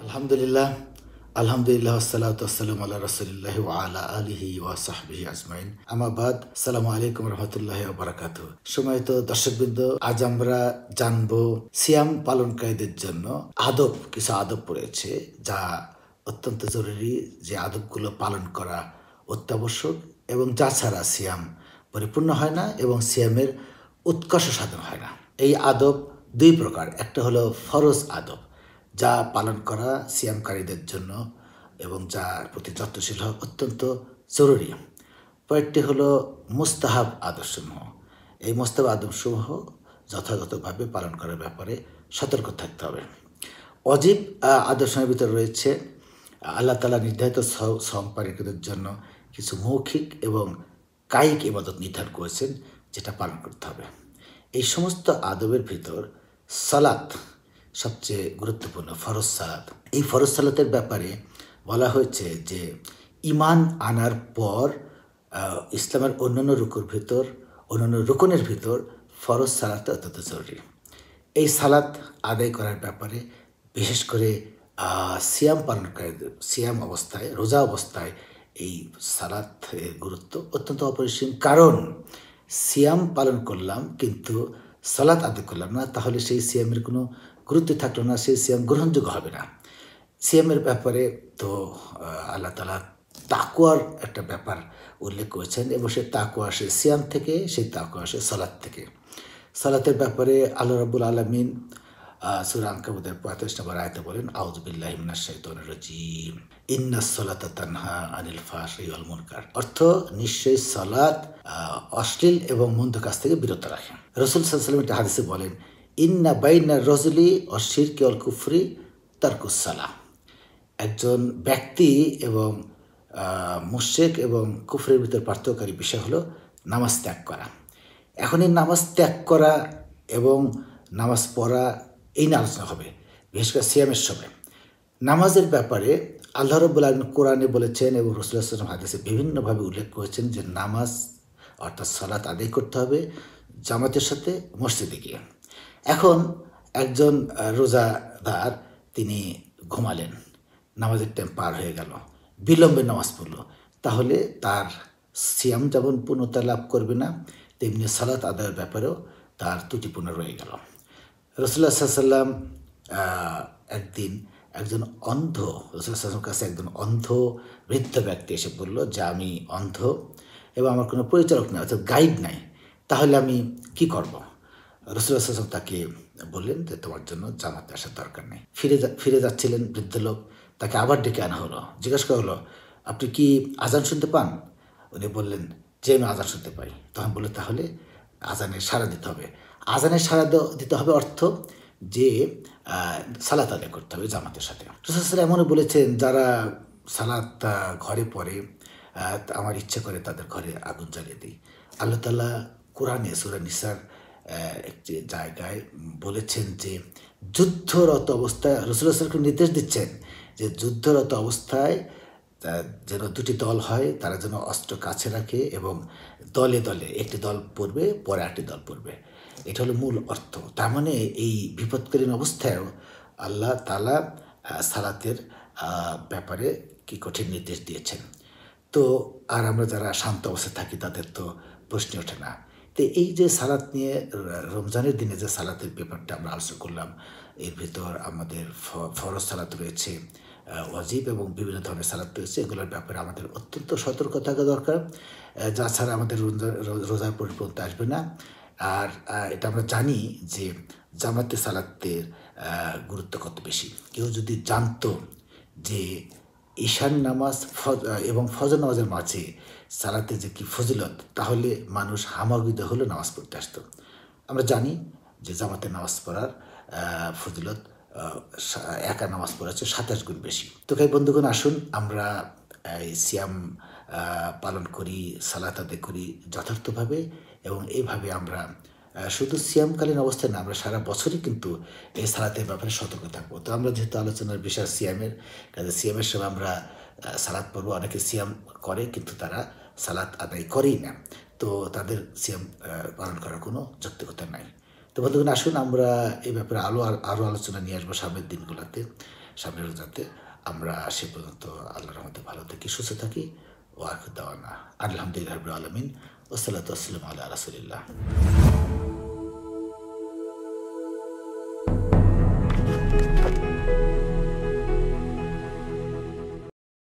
আলহামদুলিল্লাহ, আলহামদুলিল্লাহ, আসসালাতু ওয়াসসালামু আলা রাসূলিল্লাহি ওয়া আলা আলিহি ওয়া সাহবিহি আজমাইন। আম্মা বাদ, আসসালামু আলাইকুম ওয়া রাহমাতুল্লাহি ওয়া বারাকাতুহু। সম্মানিত দর্শকবৃন্দ, আজ আমরা জানবো সিয়াম পালনকারীদের জন্য কিছু আদব পড়েছে, যা অত্যন্ত জরুরি, যে আদবগুলো পালন করা অত্যাবশ্যক এবং যা ছাড়া সিয়াম পরিপূর্ণ হয় না এবং সিয়ামের উৎকর্ষ সাধন হয় না। এই আদব দুই প্রকার। একটা হলো ফরজ আদব, যা পালন করা সিয়ামকারীদের জন্য এবং যার প্রতি যত্নশীল হওয়া অত্যন্ত জরুরি। কয়েকটি হলো মুস্তাহাব আদবসমূহ। এই মুস্তাহাব আদবসমূহ যথাযথভাবে পালন করার ব্যাপারে সতর্ক থাকতে হবে। অজীব আদর্শের ভিতরে রয়েছে আল্লাহ তাআলা নির্ধারিত সওম পালনকারীদের জন্য কিছু মৌখিক এবং কায়িক ইবাদত নির্ধারণ করেছেন, যেটা পালন করতে হবে। এই সমস্ত আদবের ভিতর সালাত সবচেয়ে গুরুত্বপূর্ণ, ফরজ সালাত। এই ফরজ সালাতের ব্যাপারে বলা হয়েছে যে ঈমান আনার পর ইসলামের অন্যান্য রুকনের ভিতর ফরজ সালাত অত্যন্ত জরুরি। এই সালাত আদায় করার ব্যাপারে বিশেষ করে সিয়াম পালনকারীদের সিয়াম অবস্থায়, রোজা অবস্থায় এই সালাতের গুরুত্ব অত্যন্ত অপরিসীম। কারণ সিয়াম পালন করলাম কিন্তু সালাত আদায় করলাম না, তাহলে সেই সিয়ামের কোনো গুরুত্ব থাকলো না, সেই সিয়াম গ্রহণযোগ্য হবে না। সিয়ামের ব্যাপারে তো আল্লাহ তাআলা তাকওয়ার একটা ব্যাপার উল্লেখ করেছেন এবং সেই তাকওয়া আসে সিয়াম থেকে, সেই তাকওয়া আসে সালাত থেকে। সালাতের ব্যাপারে আল্লাহ রাব্বুল আলামিন সূরা আনকাবুতের ৪৫ নম্বর আয়াতে বলেন, আউযু বিল্লাহি মিনাশ শাইতানির রাজীম, ইন্নাস সালাতা তানহা আনিল ফাহশাই ওয়াল মুনকার। অর্থ, নিশ্চয়ই সালাত অশ্লীল এবং মন্দ কাজ থেকে বিরত রাখে। রাসূল সাল্লাল্লাহু আলাইহি ওয়াসাল্লাম হাদিসে বলেন, ইন্না বাইনা রজুলি অশিরকি ওয়াল কুফরি তারকুস সালাহ। একজন ব্যক্তি এবং মুশরিক এবং কুফরের ভিতর পার্থক্যকারী বিষয় হলো নামাজ ত্যাগ করা। এখন এই নামাজ ত্যাগ করা এবং নামাজ পড়া, এই নিয়ে আলোচনা হবে, বিশেষ করে সিয়ামের সময়। নামাজের ব্যাপারে আল্লাহ রাব্বুল আলামিন কোরআনে বলেছেন এবং রাসূলুল্লাহ সাল্লাল্লাহু আলাইহি ওয়াসাল্লাম হাদিসে বিভিন্নভাবে উল্লেখ করেছেন যে নামাজ অর্থাৎ সালাত আদায় করতে হবে জামাতের সাথে মসজিদে গিয়ে। এখন একজন রোজাদার তিনি ঘুমালেন, নামাজের টাইম পার হয়ে গেল, বিলম্বে নামাজ পড়ল, তাহলে তার সিয়াম যেমন পূর্ণতা লাভ করবে না, তেমনি সালাত আদায়ের ব্যাপারেও তার ত্রুটিপূর্ণ রয়ে গেল। রাসূলুল্লাহ সাল্লাল্লাহু আলাইহি ওয়াসাল্লাম একদিন একজন অন্ধ, রাসূলুল্লাহ সাল্লাল্লাহু আলাইহি ওয়াসাল্লামের কাছে একজন অন্ধ বৃদ্ধ ব্যক্তি এসে বলল যে আমি অন্ধ এবং আমার কোনো পরিচালক নেই, অর্থাৎ গাইড নাই, তাহলে আমি কি করব? রাসূলুল্লাহ সাল্লাল্লাহু আলাইহি ওয়াসাল্লাম তাকে বললেন যে তোমার জন্য জামাতে আসার দরকার নেই। ফিরে যাচ্ছিলেন বৃদ্ধ লোক, তাকে আবার ডেকে আনা হলো, জিজ্ঞাসা করা হলো, আপনি কি আজান শুনতে পান? উনি বললেন যে আমি আজান শুনতে পাই। তখন বললো তাহলে আজানের সাড়া দিতে হবে। আজানের সাড়া দিতে হবে অর্থ যে সালাত আদায় করতে হবে জামাতের সাথে। রাসূলুল্লাহ সাল্লাল্লাহু আলাইহি ওয়াসাল্লাম এমনও বলেছেন, যারা সালাত ঘরে পড়ে আমার ইচ্ছে করে তাদের ঘরে আগুন জ্বালিয়ে দিই। আল্লাহ তাআলা কোরআনে সূরা নিসার একটি জায়গায় বলেছেন যে যুদ্ধরত অবস্থায় রাসূলুল্লাহ সাল্লাল্লাহু আলাইহি ওয়াসাল্লাম নির্দেশ দিচ্ছেন যে যুদ্ধরত অবস্থায় যেন দুটি দল হয়, তারা যেন অস্ত্র কাছে রাখে এবং দলে দলে একটি দল পড়বে, পরে আরেকটি দল পড়বে। এটা হলো মূল অর্থ। তার মানে এই বিপদকালীন অবস্থায়ও আল্লাহ তাআলা সালাতের ব্যাপারে কি কঠিন নির্দেশ দিয়েছেন। তো আর আমরা যারা শান্ত অবস্থায় থাকি তাদের তো প্রশ্নই ওঠে না। তো এই যে সালাত নিয়ে রমজানের দিনে যে সালাতের ব্যাপারটা আমরা আলোচনা করলাম, এর ভিতর আমাদের ফরজ সালাত রয়েছে, ওয়াজিব এবং বিভিন্ন ধরনের সালাত রয়েছে। এগুলোর ব্যাপারে আমাদের অত্যন্ত সতর্ক থাকা দরকার, যা ছাড়া আমাদের রোজার পরিপূর্ণতা আসবে না। আর এটা আমরা জানি যে জামাতে সালাতের গুরুত্ব কত বেশি। কেউ যদি জানতো যে ঈশান নামাজ এবং ফজর নামাজের মাঝে সালাতের যে কি ফজিলত, তাহলে মানুষ হামাগুড়ি হলে নামাজ পড়তে আসতো। আমরা জানি যে জামাতে নামাজ পড়ার ফজিলত একা নামাজ পড়া হচ্ছে ২৭ গুণ বেশি। তো ভাই বন্ধুগণ, আসুন আমরা এই সিয়াম পালন করি, সালাত আদায় করি যথার্থভাবে, এবং এইভাবে আমরা শুধু সিয়ামকালীন অবস্থায় না, আমরা সারা বছরই কিন্তু এই সালাতের ব্যাপারে সতর্ক থাকবো। তো আমরা যেহেতু আলোচনার বিষয় সিয়ামের, কাজে সিয়ামের সময় আমরা সালাত পড়বো। অনেকে সিয়াম করে কিন্তু তারা সালাত আদায় করেই না। তো তাদের সিয়াম পালন করার কোনো যৌক্তিকতা নাই। তো বন্ধুগণ, আসুন আমরা এই ব্যাপারে আরও আলোচনা নিয়ে আসবো সামনের দিনগুলোতে, সামনের রোজাতে। আমরা সে পর্যন্ত আল্লাহর রহমতে ভালো থাকি, সুস্থ থাকি। ও আখির দাওয়ানা আলহামদুলিল্লাহি রাব্বিল আলামিন ওয়াসসালাতু ওয়াসসালামু আলা রাসূলিল্লাহ।